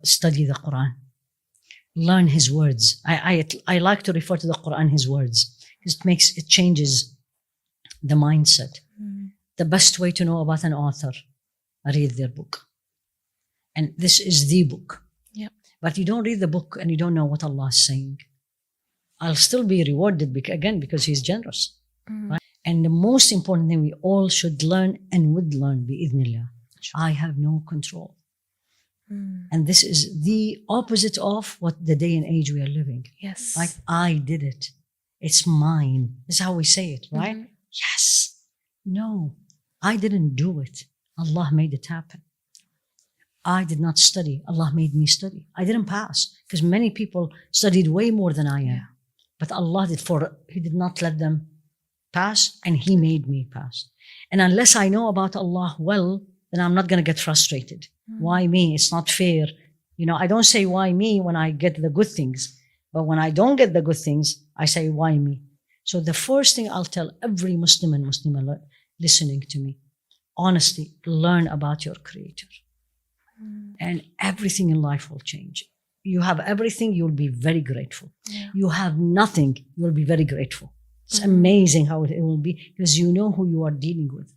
study the Quran. Learn His words. I like to refer to the Quran His words because it changes the mindset. The best way to know about an author, read their book. And this is the book. Yep. But you don't read the book and you don't know what Allah is saying. I'll still be rewarded because He's generous. Right? And the most important thing we all should learn and would learn, bi'idhnillah, I have no control. And this is the opposite of what the day and age we are living. Yes. Like, I did it. It's mine. This is how we say it, right? Yes. No, I didn't do it. Allah made it happen. I did not study. Allah made me study. I didn't pass because many people studied way more than I am. Yeah. But Allah He did not let them pass, and He made me pass. And unless I know about Allah well, then I'm not going to get frustrated. Why me? It's not fair. I don't say why me when I get the good things. But when I don't get the good things, I say why me? So the first thing I'll tell every Muslim and Muslimah listening to me, honestly, learn about your Creator. And everything in life will change. You have everything, you'll be very grateful. Yeah. You have nothing, you'll be very grateful. It's amazing how it will be because you know who you are dealing with.